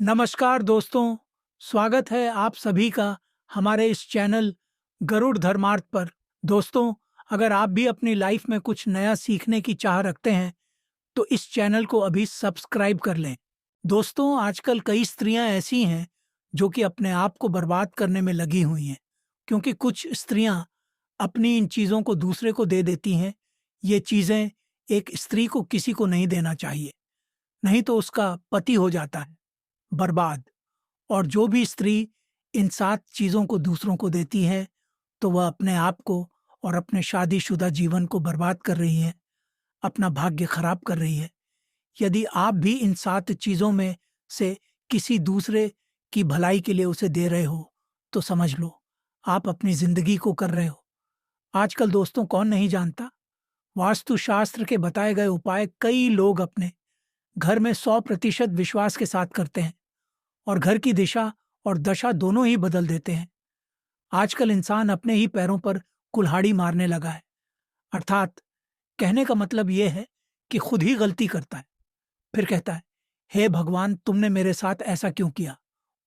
नमस्कार दोस्तों, स्वागत है आप सभी का हमारे इस चैनल गरुड़ धर्मार्थ पर। दोस्तों, अगर आप भी अपनी लाइफ में कुछ नया सीखने की चाह रखते हैं, तो इस चैनल को अभी सब्सक्राइब कर लें। दोस्तों, आजकल कई स्त्रियां ऐसी हैं जो कि अपने आप को बर्बाद करने में लगी हुई हैं, क्योंकि कुछ स्त्रियां अपनी इन चीज़ों को दूसरे को दे देती हैं। ये चीज़ें एक स्त्री को किसी को नहीं देना चाहिए, नहीं तो उसका पति हो जाता है बर्बाद। और जो भी स्त्री इन 7 चीज़ों को दूसरों को देती है, तो वह अपने आप को और अपने शादीशुदा जीवन को बर्बाद कर रही है, अपना भाग्य खराब कर रही है। यदि आप भी इन 7 चीज़ों में से किसी दूसरे की भलाई के लिए उसे दे रहे हो, तो समझ लो, आप अपनी ज़िंदगी को कर रहे हो। आजकल दोस्तों, कौन नहीं जानता, वास्तुशास्त्र के बताए गए उपाय कई लोग अपने घर में 100% विश्वास के साथ करते हैं और घर की दिशा और दशा दोनों ही बदल देते हैं। आजकल इंसान अपने ही पैरों पर कुल्हाड़ी मारने लगा है, अर्थात कहने का मतलब यह है कि खुद ही गलती करता है, फिर कहता है, हे भगवान, तुमने मेरे साथ ऐसा क्यों किया।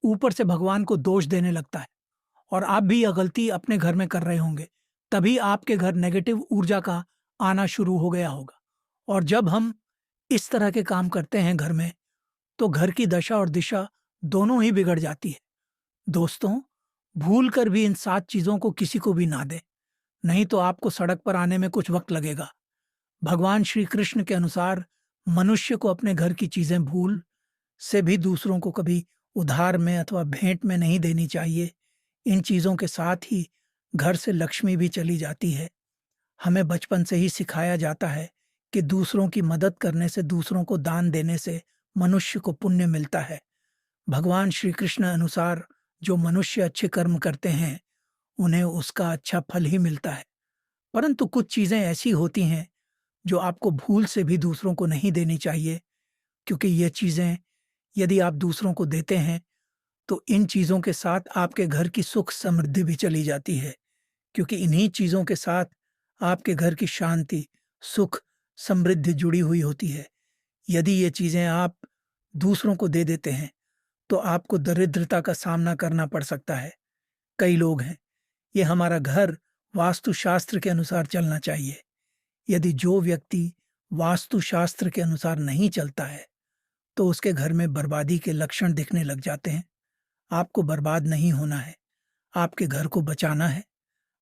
ऊपर से भगवान को दोष देने लगता है। और आप भी यह गलती अपने घर में कर रहे होंगे, तभी आपके घर नेगेटिव ऊर्जा का आना शुरू हो गया होगा। और जब हम इस तरह के काम करते हैं घर में, तो घर की दशा और दिशा दोनों ही बिगड़ जाती है। दोस्तों, भूल कर भी इन 7 चीज़ों को किसी को भी ना दें, नहीं तो आपको सड़क पर आने में कुछ वक्त लगेगा। भगवान श्री कृष्ण के अनुसार मनुष्य को अपने घर की चीज़ें भूल से भी दूसरों को कभी उधार में अथवा भेंट में नहीं देनी चाहिए। इन चीज़ों के साथ ही घर से लक्ष्मी भी चली जाती है। हमें बचपन से ही सिखाया जाता है कि दूसरों की मदद करने से, दूसरों को दान देने से मनुष्य को पुण्य मिलता है। भगवान श्री कृष्ण अनुसार जो मनुष्य अच्छे कर्म करते हैं, उन्हें उसका अच्छा फल ही मिलता है। परंतु कुछ चीज़ें ऐसी होती हैं जो आपको भूल से भी दूसरों को नहीं देनी चाहिए, क्योंकि ये चीज़ें यदि आप दूसरों को देते हैं, तो इन चीज़ों के साथ आपके घर की सुख समृद्धि भी चली जाती है, क्योंकि इन्हीं चीज़ों के साथ आपके घर की शांति, सुख, समृद्धि जुड़ी हुई होती है। यदि ये चीज़ें आप दूसरों को दे देते हैं, तो आपको दरिद्रता का सामना करना पड़ सकता है। कई लोग हैं, ये हमारा घर वास्तुशास्त्र के अनुसार चलना चाहिए। यदि जो व्यक्ति वास्तुशास्त्र के अनुसार नहीं चलता है, तो उसके घर में बर्बादी के लक्षण दिखने लग जाते हैं। आपको बर्बाद नहीं होना है, आपके घर को बचाना है।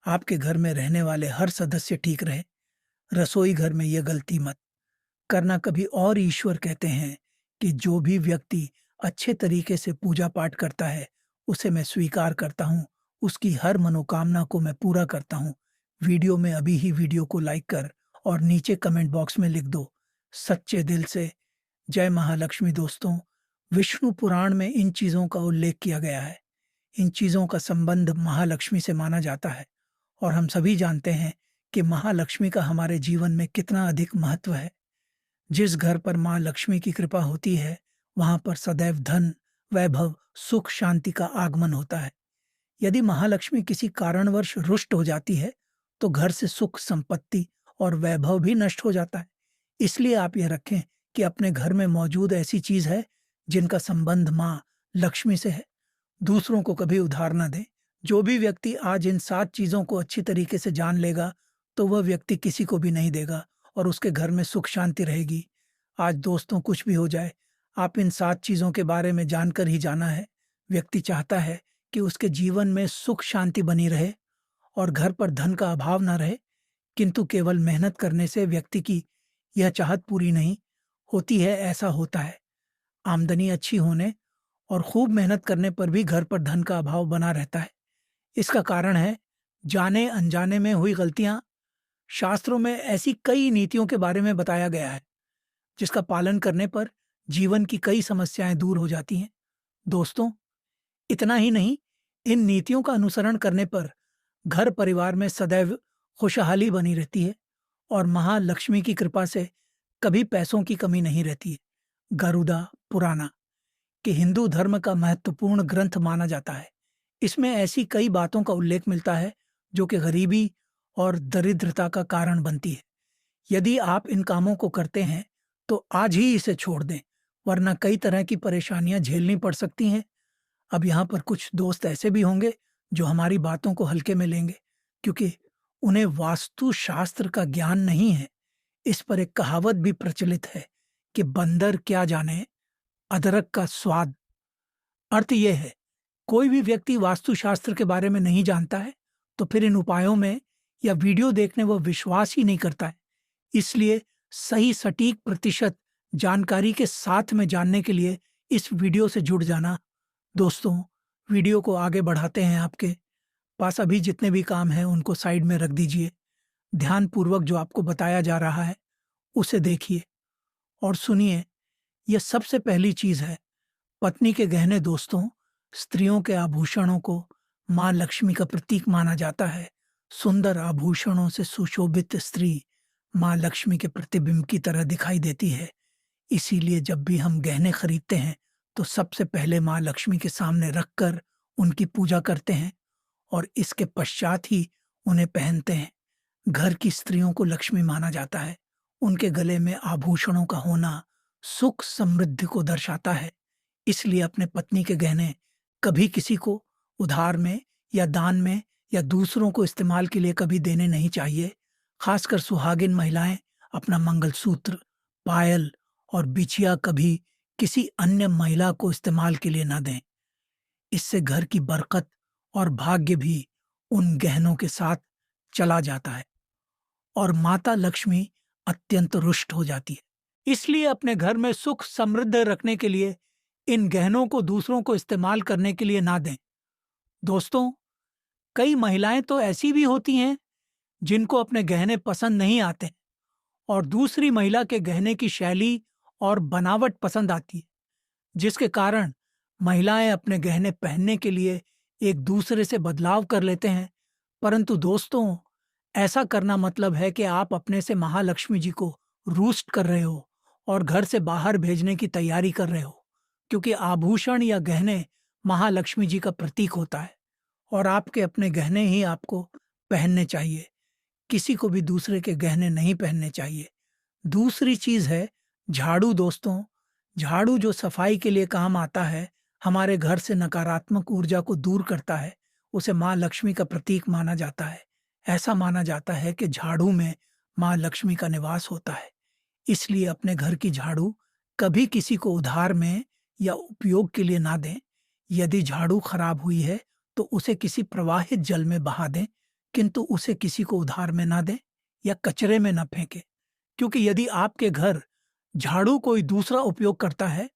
आपके घर में रहने वाले हर सदस्य ठीक रहे। रसोई घर में यह गलती मत करना कभी। और ईश्वर कहते हैं कि जो भी व्यक्ति अच्छे तरीके से पूजा पाठ करता है, उसे मैं स्वीकार करता हूँ, उसकी हर मनोकामना को मैं पूरा करता हूँ। वीडियो में अभी ही वीडियो को लाइक कर और नीचे कमेंट बॉक्स में लिख दो, सच्चे दिल से जय महालक्ष्मी। दोस्तों, विष्णु पुराण में इन चीज़ों का उल्लेख किया गया है। इन चीज़ों का संबंध महालक्ष्मी से माना जाता है, और हम सभी जानते हैं कि महालक्ष्मी का हमारे जीवन में कितना अधिक महत्व है। जिस घर पर माँ लक्ष्मी की कृपा होती है, वहां पर सदैव धन, वैभव, सुख, शांति का आगमन होता है। यदि महालक्ष्मी किसी कारणवश रुष्ट हो जाती है, तो घर से सुख, संपत्ति और वैभव भी नष्ट हो जाता है। इसलिए आप यह रखें कि अपने घर में मौजूद ऐसी चीज है जिनका संबंध माँ लक्ष्मी से है। दूसरों को कभी उधार न दें। जो भी व्यक्ति आज इन 7 चीजों को अच्छी तरीके से जान लेगा, तो वह व्यक्ति किसी को भी नहीं देगा और उसके घर में सुख शांति रहेगी। आज दोस्तों, कुछ भी हो जाए, आप इन 7 चीजों के बारे में जानकर ही जाना है। व्यक्ति चाहता है कि उसके जीवन में सुख शांति बनी रहे और घर पर धन का अभाव न रहे, किंतु केवल मेहनत करने से व्यक्ति की यह चाहत पूरी नहीं होती है। ऐसा होता है, आमदनी अच्छी होने और खूब मेहनत करने पर भी घर पर धन का अभाव बना रहता है। इसका कारण है जाने अनजाने में हुई गलतियां। शास्त्रों में ऐसी कई नीतियों के बारे में बताया गया है, जिसका पालन करने पर जीवन की कई समस्याएं दूर हो जाती हैं। दोस्तों, इतना ही नहीं, इन नीतियों का अनुसरण करने पर घर परिवार में सदैव खुशहाली बनी रहती है और महालक्ष्मी की कृपा से कभी पैसों की कमी नहीं रहती है। गरुड़ा पुराना कि हिंदू धर्म का महत्वपूर्ण ग्रंथ माना जाता है। इसमें ऐसी कई बातों का उल्लेख मिलता है जो कि गरीबी और दरिद्रता का कारण बनती है। यदि आप इन कामों को करते हैं, तो आज ही इसे छोड़ दें। वरना कई तरह की परेशानियां झेलनी पड़ सकती हैं। अब यहाँ पर कुछ दोस्त ऐसे भी होंगे जो हमारी बातों को हल्के में लेंगे, क्योंकि उन्हें वास्तुशास्त्र का ज्ञान नहीं है। इस पर एक कहावत भी प्रचलित है कि बंदर क्या जाने अदरक का स्वाद। अर्थ यह है, कोई भी व्यक्ति वास्तुशास्त्र के बारे में नहीं जानता है तो फिर इन उपायों में या वीडियो देखने वो विश्वास ही नहीं करता है। इसलिए सही सटीक प्रतिशत जानकारी के साथ में जानने के लिए इस वीडियो से जुड़ जाना। दोस्तों, वीडियो को आगे बढ़ाते हैं। आपके पास अभी जितने भी काम हैं उनको साइड में रख दीजिए। ध्यानपूर्वक जो आपको बताया जा रहा है उसे देखिए और सुनिए। यह सबसे पहली चीज है, पत्नी के गहने। दोस्तों, स्त्रियों के आभूषणों को मां लक्ष्मी का प्रतीक माना जाता है। सुंदर आभूषणों से सुशोभित स्त्री मां लक्ष्मी के प्रतिबिंब की तरह दिखाई देती है। इसीलिए जब भी हम गहने खरीदते हैं तो सबसे पहले मां लक्ष्मी के सामने रखकर उनकी पूजा करते हैं और इसके पश्चात ही उन्हें पहनते हैं। घर की स्त्रियों को लक्ष्मी माना जाता है। उनके गले में आभूषणों का होना सुख समृद्धि को दर्शाता है। इसलिए अपने पत्नी के गहने कभी किसी को उधार में या दान में या दूसरों को इस्तेमाल के लिए कभी देने नहीं चाहिए। खासकर सुहागिन महिलाएं अपना मंगलसूत्र, पायल और बिछिया कभी किसी अन्य महिला को इस्तेमाल के लिए न दें। इससे घर की बरकत और भाग्य भी उन गहनों के साथ चला जाता है और माता लक्ष्मी अत्यंत रुष्ट हो जाती है। इसलिए अपने घर में सुख समृद्ध रखने के लिए इन गहनों को दूसरों को इस्तेमाल करने के लिए ना दें। दोस्तों, कई महिलाएं तो ऐसी भी होती हैं जिनको अपने गहने पसंद नहीं आते और दूसरी महिला के गहने की शैली और बनावट पसंद आती है, जिसके कारण महिलाएं अपने गहने पहनने के लिए एक दूसरे से बदलाव कर लेते हैं। परंतु दोस्तों, ऐसा करना मतलब है कि आप अपने से महालक्ष्मी जी को रूस्ट कर रहे हो और घर से बाहर भेजने की तैयारी कर रहे हो, क्योंकि आभूषण या गहने महालक्ष्मी जी का प्रतीक होता है और आपके अपने गहने ही आपको पहनने चाहिए। किसी को भी दूसरे के गहने नहीं पहनने चाहिए। दूसरी चीज है झाड़ू। दोस्तों, झाड़ू जो सफाई के लिए काम आता है, हमारे घर से नकारात्मक ऊर्जा को दूर करता है, उसे माँ लक्ष्मी का प्रतीक माना जाता है। ऐसा माना जाता है कि झाड़ू में माँ लक्ष्मी का निवास होता है। इसलिए अपने घर की झाड़ू कभी किसी को उधार में या उपयोग के लिए ना दें। यदि झाड़ू खराब हुई है तो उसे किसी प्रवाहित जल में बहा दें, किंतु उसे किसी को उधार में ना दें या कचरे में ना फेंकें। क्योंकि यदि आपके घर झाड़ू कोई दूसरा उपयोग करता है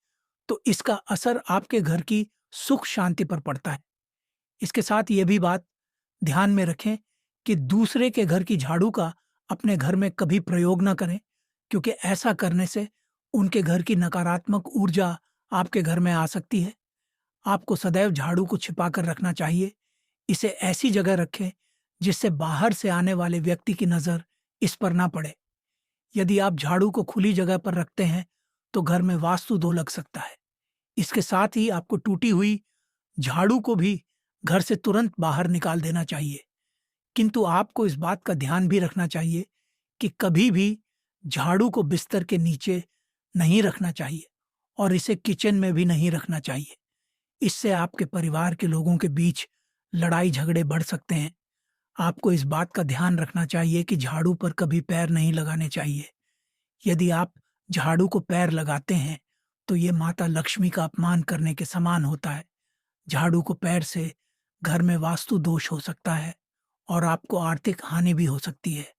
तो इसका असर आपके घर की सुख शांति पर पड़ता है। इसके साथ ये भी बात ध्यान में रखें कि दूसरे के घर की झाड़ू का अपने घर में कभी प्रयोग ना करें, क्योंकि ऐसा करने से उनके घर की नकारात्मक ऊर्जा आपके घर में आ सकती है। आपको सदैव झाड़ू को छिपा कर रखना चाहिए। इसे ऐसी जगह रखें जिससे बाहर से आने वाले व्यक्ति की नज़र इस पर ना पड़े। यदि आप झाड़ू को खुली जगह पर रखते हैं तो घर में वास्तु दो लग सकता है। इसके साथ ही आपको टूटी हुई झाड़ू को भी घर से तुरंत बाहर निकाल देना चाहिए। किंतु आपको इस बात का ध्यान भी रखना चाहिए कि कभी भी झाड़ू को बिस्तर के नीचे नहीं रखना चाहिए और इसे किचन में भी नहीं रखना चाहिए। इससे आपके परिवार के लोगों के बीच लड़ाई झगड़े बढ़ सकते हैं। आपको इस बात का ध्यान रखना चाहिए कि झाड़ू पर कभी पैर नहीं लगाने चाहिए। यदि आप झाड़ू को पैर लगाते हैं तो ये माता लक्ष्मी का अपमान करने के समान होता है। झाड़ू को पैर से घर में वास्तु दोष हो सकता है और आपको आर्थिक हानि भी हो सकती है।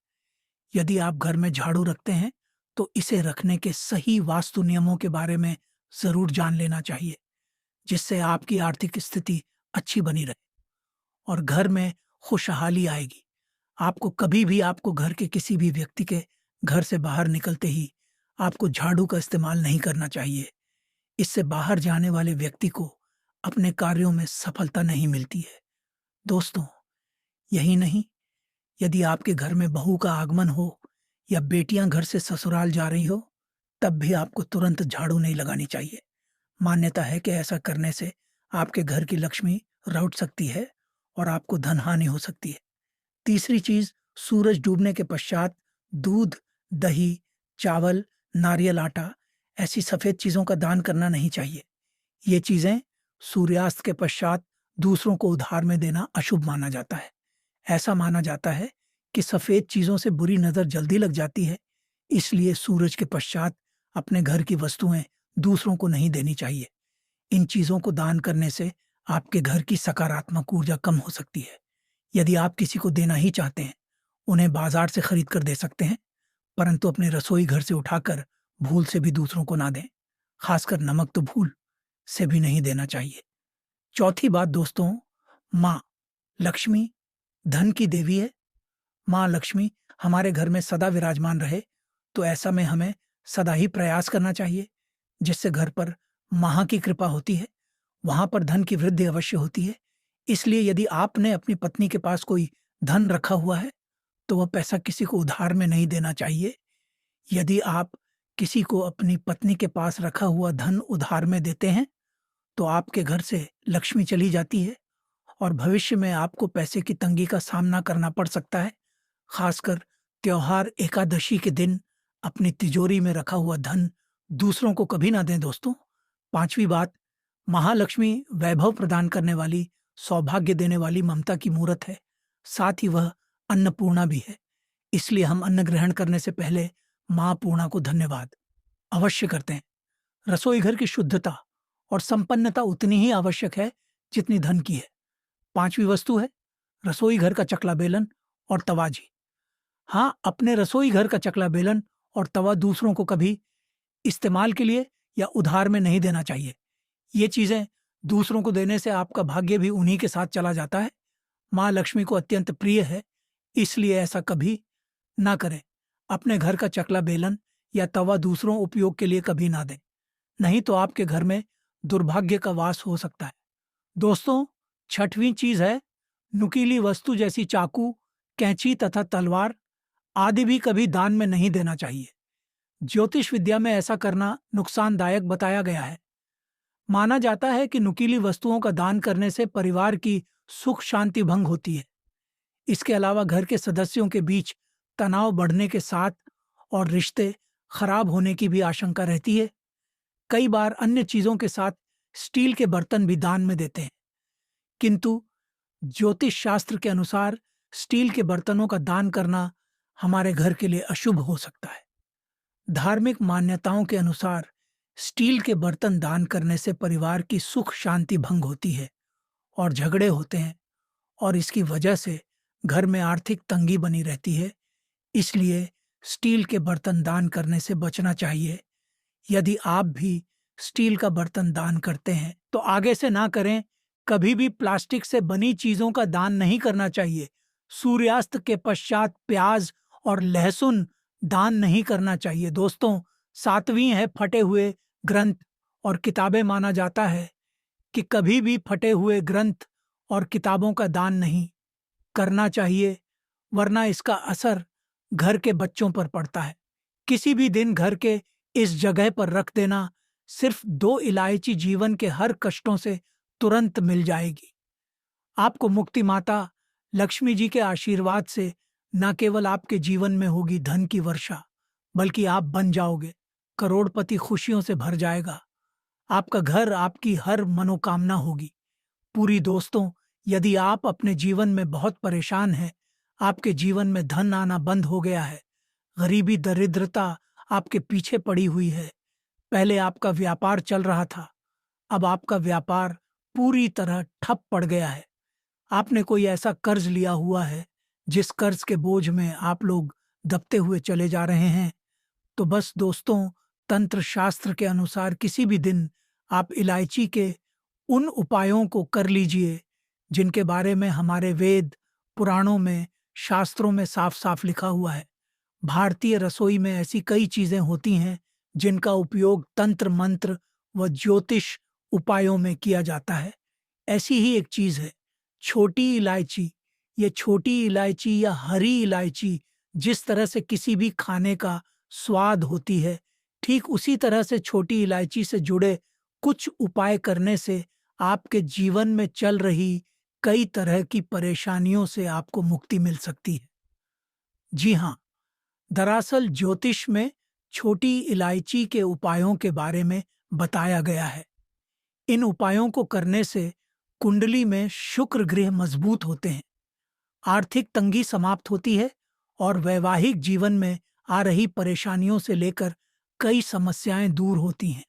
यदि आप घर में झाड़ू रखते हैं तो इसे रखने के सही वास्तु नियमों के बारे में जरूर जान लेना चाहिए, जिससे आपकी आर्थिक स्थिति अच्छी बनी रहे और घर में खुशहाली आएगी। आपको कभी भी आपको घर के किसी भी व्यक्ति के घर से बाहर निकलते ही आपको झाड़ू का इस्तेमाल नहीं करना चाहिए। इससे बाहर जाने वाले व्यक्ति को अपने कार्यों में सफलता नहीं मिलती है। दोस्तों, यही नहीं, यदि आपके घर में बहू का आगमन हो या बेटियां घर से ससुराल जा रही हो, तब भी आपको तुरंत झाड़ू नहीं लगानी चाहिए। मान्यता है कि ऐसा करने से आपके घर की लक्ष्मी लौट सकती है और आपको धन हानि हो सकती है। तीसरी चीज, सूरज डूबने के पश्चात दूध, दही, चावल, नारियल आटा ऐसी सफ़ेद चीज़ों का दान करना नहीं चाहिए। ये चीज़ें सूर्यास्त के पश्चात दूसरों को उधार में देना अशुभ माना जाता है। ऐसा माना जाता है कि सफ़ेद चीज़ों से बुरी नज़र जल्दी लग जाती है, इसलिए सूरज के पश्चात अपने घर की वस्तुएं दूसरों को नहीं देनी चाहिए। इन चीज़ों को दान करने से आपके घर की सकारात्मक ऊर्जा कम हो सकती है। यदि आप किसी को देना ही चाहते हैं, उन्हें बाजार से खरीद कर दे सकते हैं, परंतु अपने रसोई घर से उठाकर भूल से भी दूसरों को ना दें। खासकर नमक तो भूल से भी नहीं देना चाहिए। चौथी बात दोस्तों, माँ लक्ष्मी धन की देवी है। माँ लक्ष्मी हमारे घर में सदा विराजमान रहे, तो ऐसा में हमें सदा ही प्रयास करना चाहिए, जिससे घर पर माँ की कृपा होती है, वहाँ पर धन की वृद्धि अवश्य होती है। इसलिए यदि आपने अपनी पत्नी के पास कोई धन रखा हुआ है, तो वह पैसा किसी को उधार में नहीं देना चाहिए। यदि आप किसी को अपनी पत्नी के पास रखा हुआ धन उधार में देते हैं, तो आपके घर से लक्ष्मी चली जाती है और भविष्य में आपको पैसे की तंगी का सामना करना पड़ सकता है। खासकर त्योहार एकादशी के दिन अपनी तिजोरी में रखा हुआ धन दूसरों को कभी ना दें दोस्तों। पांचवी बात, महालक्ष्मी वैभव प्रदान करने वाली, सौभाग्य देने वाली ममता की मूरत है। साथ ही वह अन्नपूर्णा भी है। इसलिए हम अन्न ग्रहण करने से पहले माँ पूर्णा को धन्यवाद अवश्य करते हैं। रसोई घर की शुद्धता और संपन्नता उतनी ही आवश्यक है जितनी धन की है। पांचवी वस्तु है रसोई घर का चकला बेलन और तवाजी। हाँ, अपने रसोई घर का चकला बेलन और तवा दूसरों को कभी इस्तेमाल के लिए या उधार में नहीं देना चाहिए। ये चीजें दूसरों को देने से आपका भाग्य भी उन्हीं के साथ चला जाता है। माँ लक्ष्मी को अत्यंत प्रिय है, इसलिए ऐसा कभी ना करें। अपने घर का चकला बेलन या तवा दूसरों उपयोग के लिए कभी ना दें, नहीं तो आपके घर में दुर्भाग्य का वास हो सकता है। दोस्तों, छठवीं चीज है नुकीली वस्तु जैसी चाकू, कैंची तथा तलवार आदि भी कभी दान में नहीं देना चाहिए। ज्योतिष विद्या में ऐसा करना नुकसानदायक बताया गया है। माना जाता है कि नुकीली वस्तुओं का दान करने से परिवार की सुख शांति भंग होती है। इसके अलावा घर के सदस्यों के बीच तनाव बढ़ने के साथ और रिश्ते खराब होने की भी आशंका रहती है। कई बार अन्य चीजों के साथ स्टील के बर्तन भी दान में देते हैं, किंतु ज्योतिष शास्त्र के अनुसार स्टील के बर्तनों का दान करना हमारे घर के लिए अशुभ हो सकता है। धार्मिक मान्यताओं के अनुसार स्टील के बर्तन दान करने से परिवार की सुख शांति भंग होती है और झगड़े होते हैं, और इसकी वजह से घर में आर्थिक तंगी बनी रहती है। इसलिए स्टील के बर्तन दान करने से बचना चाहिए। यदि आप भी स्टील का बर्तन दान करते हैं तो आगे से ना करें। कभी भी प्लास्टिक से बनी चीजों का दान नहीं करना चाहिए। सूर्यास्त के पश्चात प्याज और लहसुन दान नहीं करना चाहिए। दोस्तों, सातवीं है फटे हुए ग्रंथ और किताबें। माना जाता है कि कभी भी फटे हुए ग्रंथ और किताबों का दान नहीं करना चाहिए, वरना इसका असर घर के बच्चों पर पड़ता है। किसी भी दिन घर के इस जगह पर रख देना, सिर्फ 2 इलायची जीवन के हर कष्टों से तुरंत मिल जाएगी। आपको मुक्ति माता लक्ष्मी जी के आशीर्वाद से न केवल आपके जीवन में होगी धन की वर्षा, बल्कि आप बन जाओगे करोड़पति। खुशियों से भर जाएगा आपका घर, आपकी हर मनोकामना होगी पूरी। दोस्तों, यदि आप अपने जीवन में बहुत परेशान हैं, आपके जीवन में धन आना बंद हो गया है, गरीबी दरिद्रता आपके पीछे पड़ी हुई है, पहले आपका व्यापार चल रहा था, अब आपका व्यापार पूरी तरह ठप पड़ गया है, आपने कोई ऐसा कर्ज लिया हुआ है जिस कर्ज के बोझ में आप लोग दबते हुए चले जा रहे हैं, तो बस दोस्तों, तंत्र शास्त्र के अनुसार किसी भी दिन आप इलायची के उन उपायों को कर लीजिए जिनके बारे में हमारे वेद पुराणों में, शास्त्रों में साफ साफ लिखा हुआ है। भारतीय रसोई में ऐसी कई चीजें होती हैं जिनका उपयोग तंत्र मंत्र व ज्योतिष उपायों में किया जाता है। ऐसी ही एक चीज है छोटी इलायची। ये छोटी इलायची या हरी इलायची जिस तरह से किसी भी खाने का स्वाद होती है, ठीक उसी तरह से छोटी इलायची से जुड़े कुछ उपाय करने से आपके जीवन में चल रही कई तरह की परेशानियों से आपको मुक्ति मिल सकती है। जी हाँ, दरअसल ज्योतिष में छोटी इलायची के उपायों के बारे में बताया गया है। इन उपायों को करने से कुंडली में शुक्र ग्रह मजबूत होते हैं, आर्थिक तंगी समाप्त होती है और वैवाहिक जीवन में आ रही परेशानियों से लेकर कई समस्याएं दूर होती हैं।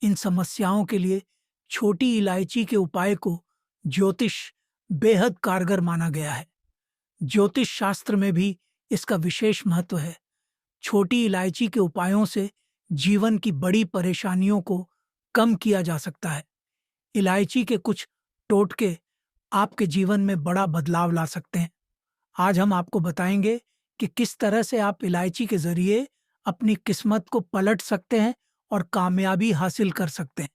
इन समस्याओं के लिए छोटी इलायची के उपाय को ज्योतिष बेहद कारगर माना गया है। ज्योतिष शास्त्र में भी इसका विशेष महत्व है। छोटी इलायची के उपायों से जीवन की बड़ी परेशानियों को कम किया जा सकता है। इलायची के कुछ टोटके आपके जीवन में बड़ा बदलाव ला सकते हैं। आज हम आपको बताएंगे कि किस तरह से आप इलायची के जरिए अपनी किस्मत को पलट सकते हैं और कामयाबी हासिल कर सकते हैं।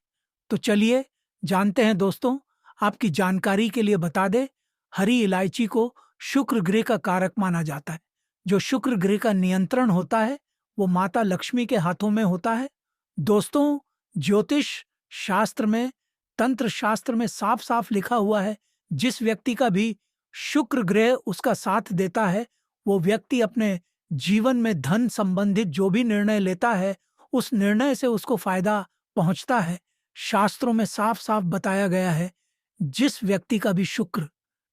तो चलिए जानते हैं दोस्तों। आपकी जानकारी के लिए बता दें, हरी इलायची को शुक्र ग्रह का कारक माना जाता है। जो शुक्र ग्रह का नियंत्रण होता है वो माता लक्ष्मी के हाथों में होता है। दोस्तों, ज्योतिष शास्त्र में, तंत्र शास्त्र में साफ साफ लिखा हुआ है, जिस व्यक्ति का भी शुक्र ग्रह उसका साथ देता है वो व्यक्ति अपने जीवन में धन संबंधित जो भी निर्णय लेता है उस निर्णय से उसको फायदा पहुंचता है। शास्त्रों में साफ साफ बताया गया है, जिस व्यक्ति का भी शुक्र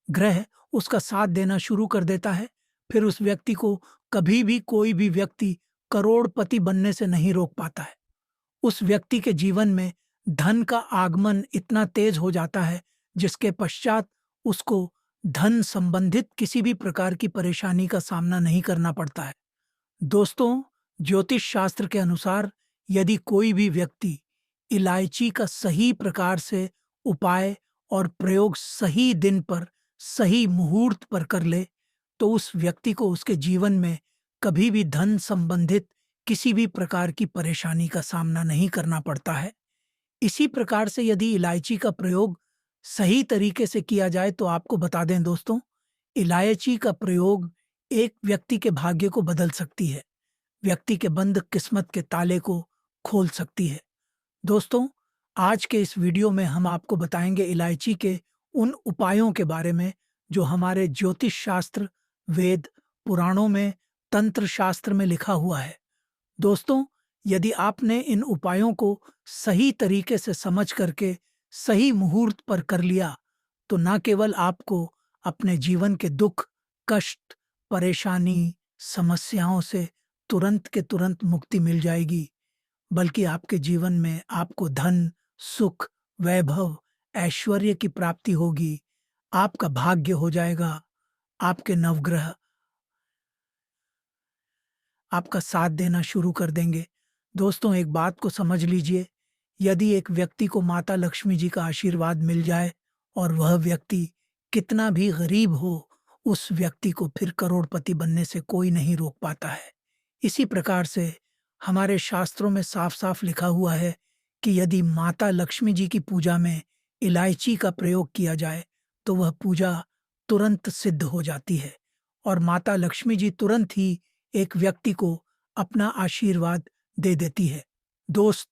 ग्रह उसका साथ देना शुरू कर देता है फिर उस व्यक्ति को कभी भी कोई भी व्यक्ति करोड़पति बनने से नहीं रोक पाता है। उस व्यक्ति के जीवन में धन का आगमन इतना तेज हो जाता है जिसके पश्चात उसको धन संबंधित किसी भी प्रकार की परेशानी का सामना नहीं करना पड़ता है। दोस्तों, ज्योतिष शास्त्र के अनुसार यदि कोई भी व्यक्ति इलायची का सही प्रकार से उपाय और प्रयोग सही दिन पर, सही मुहूर्त पर कर ले तो उस व्यक्ति को उसके जीवन में कभी भी धन संबंधित किसी भी प्रकार की परेशानी का सामना नहीं करना पड़ता है। इसी प्रकार से यदि इलायची का प्रयोग सही तरीके से किया जाए तो आपको बता दें दोस्तों, इलायची का प्रयोग एक व्यक्ति के भाग्य को बदल सकती है, व्यक्ति के बंद किस्मत के ताले को खोल सकती है। दोस्तों, आज के इस वीडियो में हम आपको बताएंगे इलायची के उन उपायों के बारे में जो हमारे ज्योतिष शास्त्र, वेद, पुराणों में, तंत्र शास्त्र में लिखा हुआ है। दोस्तों, यदि आपने इन उपायों को सही तरीके से समझ करके सही मुहूर्त पर कर लिया तो न केवल आपको अपने जीवन के दुख, कष्ट, परेशानी, समस्याओं से तुरंत के तुरंत मुक्ति मिल जाएगी, बल्कि आपके जीवन में आपको धन, सुख, वैभव, ऐश्वर्य की प्राप्ति होगी। आपका भाग्य हो जाएगा। आपके नवग्रह आपका साथ देना शुरू कर देंगे। दोस्तों, एक बात को समझ लीजिए, यदि एक व्यक्ति को माता लक्ष्मी जी का आशीर्वाद मिल जाए और वह व्यक्ति कितना भी गरीब हो, उस व्यक्ति को फिर करोड़पति बनने से कोई नहीं रोक पाता है। इसी प्रकार से हमारे शास्त्रों में साफ साफ लिखा हुआ है कि यदि माता लक्ष्मी जी की पूजा में इलायची का प्रयोग किया जाए तो वह पूजा तुरंत सिद्ध हो जाती है और माता लक्ष्मी जी तुरंत ही एक व्यक्ति को अपना आशीर्वाद दे देती है। दोस्त,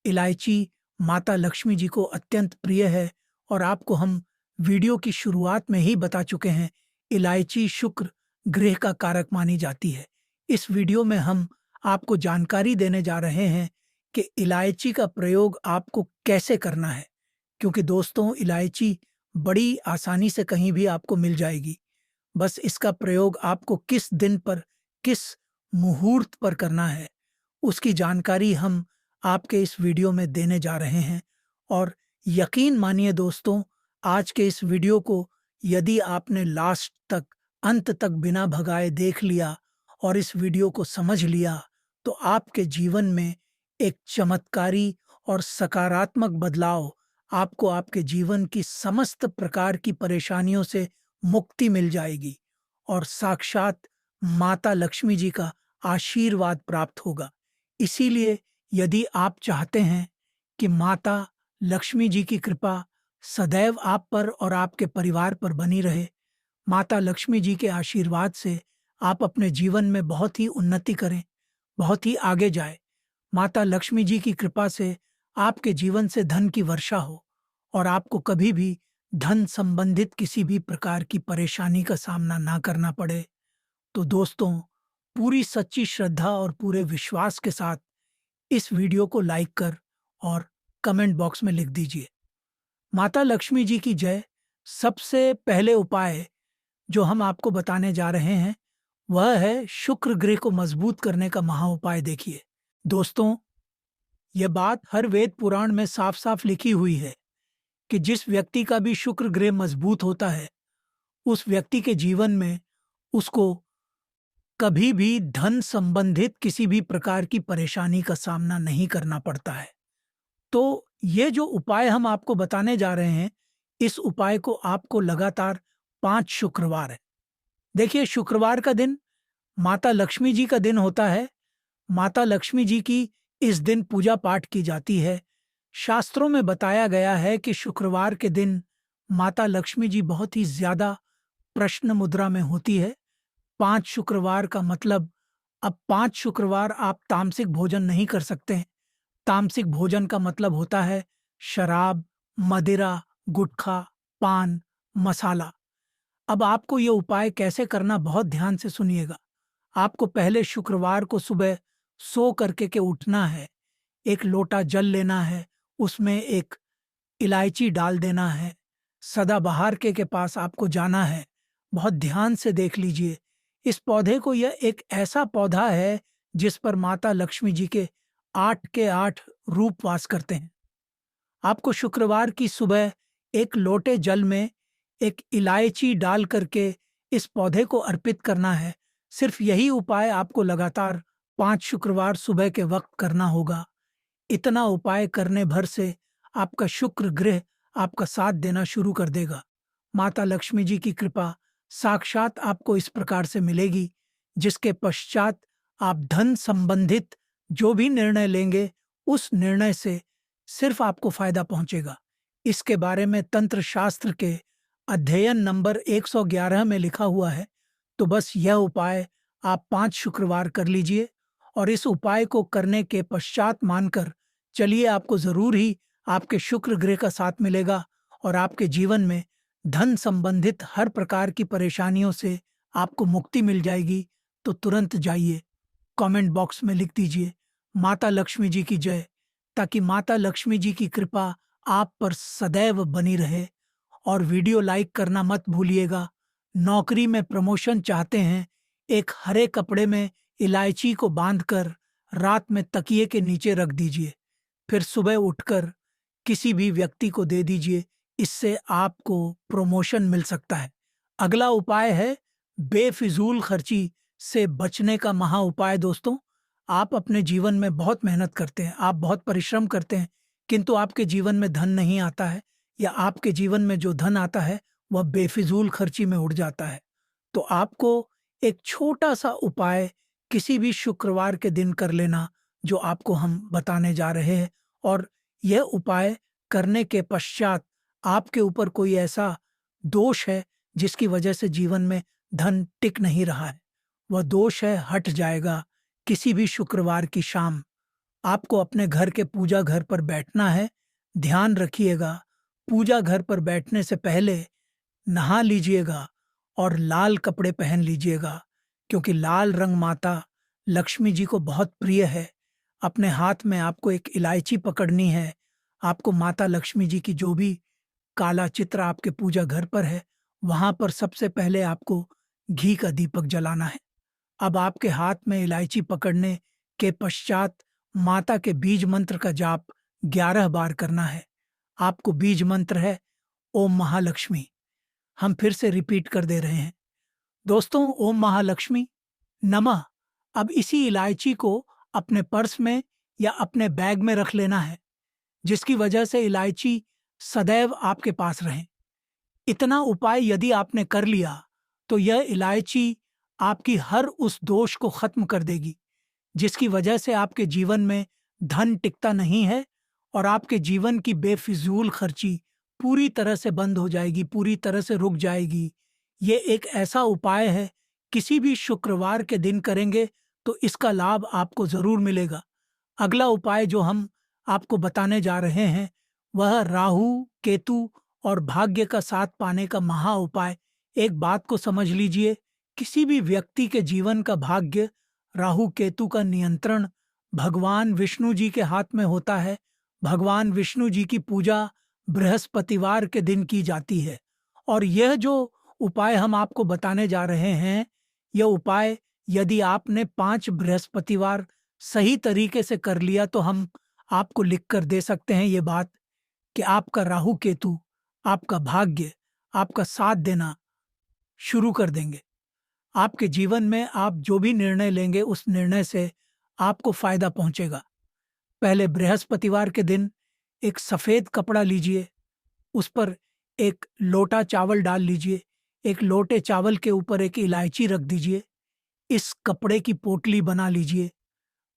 इलायची माता लक्ष्मी जी को अत्यंत प्रिय है और आपको हम वीडियो की शुरुआत में ही बता चुके हैं, इलायची शुक्र ग्रह का कारक मानी जाती है। इस वीडियो में हम आपको जानकारी देने जा रहे हैं कि इलायची का प्रयोग आपको कैसे करना है, क्योंकि दोस्तों इलायची बड़ी आसानी से कहीं भी आपको मिल जाएगी। बस इसका प्रयोग आपको किस दिन पर, किस मुहूर्त पर करना है, उसकी जानकारी हम आपके इस वीडियो में देने जा रहे हैं। और यकीन मानिए दोस्तों, आज के इस वीडियो को यदि आपने लास्ट तक, अंत तक बिना भगाए देख लिया और इस वीडियो को समझ लिया तो आपके जीवन में एक चमत्कारी और सकारात्मक बदलाव, आपको आपके जीवन की समस्त प्रकार की परेशानियों से मुक्ति मिल जाएगी और साक्षात माता लक्ष्मी जी का आशीर्वाद प्राप्त होगा। इसीलिए यदि आप चाहते हैं कि माता लक्ष्मी जी की कृपा सदैव आप पर और आपके परिवार पर बनी रहे, माता लक्ष्मी जी के आशीर्वाद से आप अपने जीवन में बहुत ही उन्नति करें, बहुत ही आगे जाए, माता लक्ष्मी जी की कृपा से आपके जीवन से धन की वर्षा हो और आपको कभी भी धन संबंधित किसी भी प्रकार की परेशानी का सामना ना करना पड़े, तो दोस्तों पूरी सच्ची श्रद्धा और पूरे विश्वास के साथ इस वीडियो को लाइक कर और कमेंट बॉक्स में लिख दीजिए, माता लक्ष्मी जी की जय। सबसे पहले उपाय जो हम आपको बताने जा रहे हैं वह है शुक्र ग्रह को मजबूत करने का महा उपाय। देखिए दोस्तों, यह बात हर वेद पुराण में साफ साफ लिखी हुई है कि जिस व्यक्ति का भी शुक्र ग्रह मजबूत होता है उस व्यक्ति के जीवन में उसको कभी भी धन संबंधित किसी भी प्रकार की परेशानी का सामना नहीं करना पड़ता है। तो ये जो उपाय हम आपको बताने जा रहे हैं, इस उपाय को आपको लगातार 5 शुक्रवार है। देखिए, शुक्रवार का दिन माता लक्ष्मी जी का दिन होता है। माता लक्ष्मी जी की इस दिन पूजा पाठ की जाती है। शास्त्रों में बताया गया है कि शुक्रवार के दिन माता लक्ष्मी जी बहुत ही ज्यादा प्रश्न मुद्रा में होती है। 5 शुक्रवार का मतलब, अब 5 शुक्रवार आप तामसिक भोजन नहीं कर सकते हैं। तामसिक भोजन का मतलब होता है शराब, मदिरा, गुटखा, पान, मसाला। अब आपको ये उपाय कैसे करना, बहुत ध्यान से सुनिएगा। आपको पहले शुक्रवार को सुबह सो करके के उठना है। एक लोटा जल लेना है, उसमें एक इलायची डाल देना है। सदाबहार के पास आपको जाना है। बहुत ध्यान से देख लीजिए इस पौधे को। यह एक ऐसा पौधा है जिस पर माता लक्ष्मी जी के 8 के 8 रूप वास करते हैं। आपको शुक्रवार की सुबह एक लोटे जल में एक इलायची डाल करके इस पौधे को अर्पित करना है। सिर्फ यही उपाय आपको लगातार 5 शुक्रवार सुबह के वक्त करना होगा। इतना उपाय करने भर से आपका शुक्र ग्रह आपका साथ देना शुरू कर देगा। माता लक्ष्मी जी की कृपा साक्षात आपको इस प्रकार से मिलेगी, जिसके पश्चात आप धन संबंधित जो भी निर्णय लेंगे उस निर्णय से सिर्फ आपको फायदा पहुंचेगा। इसके बारे में तंत्र शास्त्र के अध्ययन नंबर 111 में लिखा हुआ है। तो बस यह उपाय आप 5 शुक्रवार कर लीजिए और इस उपाय को करने के पश्चात मानकर चलिए, आपको जरूर ही आपके शुक्र ग्रह का साथ मिलेगा और आपके जीवन में धन संबंधित हर प्रकार की परेशानियों से आपको मुक्ति मिल जाएगी। तो तुरंत जाइए, कमेंट बॉक्स में लिख दीजिए माता लक्ष्मी जी की जय, ताकि माता लक्ष्मी जी की कृपा आप पर सदैव बनी रहे। और वीडियो लाइक करना मत भूलिएगा। नौकरी में प्रमोशन चाहते हैं, एक हरे कपड़े में इलायची को बांधकर रात में तकिए के नीचे रख दीजिए, फिर सुबह उठकर किसी भी व्यक्ति को दे दीजिए। इससे आपको प्रमोशन मिल सकता है। अगला उपाय है बेफिजूल खर्ची से बचने का महा उपाय। दोस्तों, आप अपने जीवन में बहुत मेहनत करते हैं, आप बहुत परिश्रम करते हैं, किंतु आपके जीवन में धन नहीं आता है, या आपके जीवन में जो धन आता है वह बेफिजूल खर्ची में उड़ जाता है। तो आपको एक छोटा सा उपाय किसी भी शुक्रवार के दिन कर लेना, जो आपको हम बताने जा रहे हैं। और यह उपाय करने के पश्चात आपके ऊपर कोई ऐसा दोष है जिसकी वजह से जीवन में धन टिक नहीं रहा है, वह दोष है हट जाएगा। किसी भी शुक्रवार की शाम आपको अपने घर के पूजा घर पर बैठना है। ध्यान रखिएगा, पूजा घर पर बैठने से पहले नहा लीजिएगा और लाल कपड़े पहन लीजिएगा, क्योंकि लाल रंग माता लक्ष्मी जी को बहुत प्रिय है। अपने हाथ में आपको एक इलायची पकड़नी है। आपको माता लक्ष्मी जी की जो भी काला चित्र आपके पूजा घर पर है, वहां पर सबसे पहले आपको घी का दीपक जलाना है। अब आपके हाथ में इलायची पकड़ने के पश्चात माता के बीज मंत्र का जाप 11 बार करना है। आपको बीज मंत्र है ओम महालक्ष्मी। हम फिर से रिपीट कर दे रहे हैं दोस्तों, ओम महालक्ष्मी नमः। अब इसी इलायची को अपने पर्स में या अपने बैग में रख लेना है, जिसकी वजह से इलायची सदैव आपके पास रहे। इतना उपाय यदि आपने कर लिया तो यह इलायची आपकी हर उस दोष को खत्म कर देगी जिसकी वजह से आपके जीवन में धन टिकता नहीं है, और आपके जीवन की बेफिजूल खर्ची पूरी तरह से बंद हो जाएगी, पूरी तरह से रुक जाएगी। ये एक ऐसा उपाय है, किसी भी शुक्रवार के दिन करेंगे तो इसका लाभ आपको जरूर मिलेगा। अगला उपाय जो हम आपको बताने जा रहे हैं वह राहु, केतु और भाग्य का साथ पाने का महा उपाय। एक बात को समझ लीजिए, किसी भी व्यक्ति के जीवन का भाग्य राहु केतु का नियंत्रण भगवान विष्णु जी के हाथ में होता है। भगवान विष्णु जी की पूजा बृहस्पतिवार के दिन की जाती है। और यह जो उपाय हम आपको बताने जा रहे हैं, यह उपाय यदि आपने 5 बृहस्पतिवार सही तरीके से कर लिया तो हम आपको लिख कर दे सकते हैं ये बात कि आपका राहु केतु, आपका भाग्य, आपका साथ देना शुरू कर देंगे। आपके जीवन में आप जो भी निर्णय लेंगे उस निर्णय से आपको फायदा पहुंचेगा। पहले बृहस्पतिवार के दिन एक सफेद कपड़ा लीजिए, उस पर एक लोटा चावल डाल लीजिए। एक लोटे चावल के ऊपर एक इलायची रख दीजिए। इस कपड़े की पोटली बना लीजिए।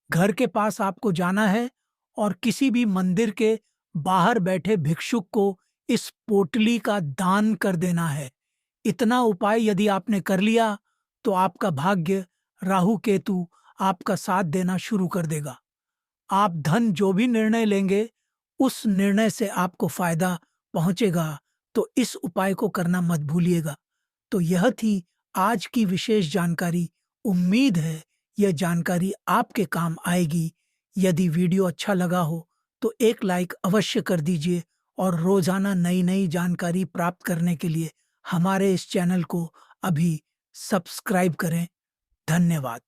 घर के पास आपको जाना है और किसी भी मंदिर के बाहर बैठे भिक्षुक को इस पोटली का दान कर देना है। इतना उपाय यदि आपने कर लिया तो आपका भाग्य, राहु केतु आपका साथ देना शुरू कर देगा। आप धन जो भी निर्णय लेंगे उस निर्णय से आपको फायदा पहुंचेगा। तो इस उपाय को करना मत भूलिएगा। तो यह थी आज की विशेष जानकारी। उम्मीद है यह जानकारी आपके काम आएगी। यदि वीडियो अच्छा लगा हो तो एक लाइक अवश्य कर दीजिए और रोजाना नई नई जानकारी प्राप्त करने के लिए हमारे इस चैनल को अभी सब्सक्राइब करें। धन्यवाद।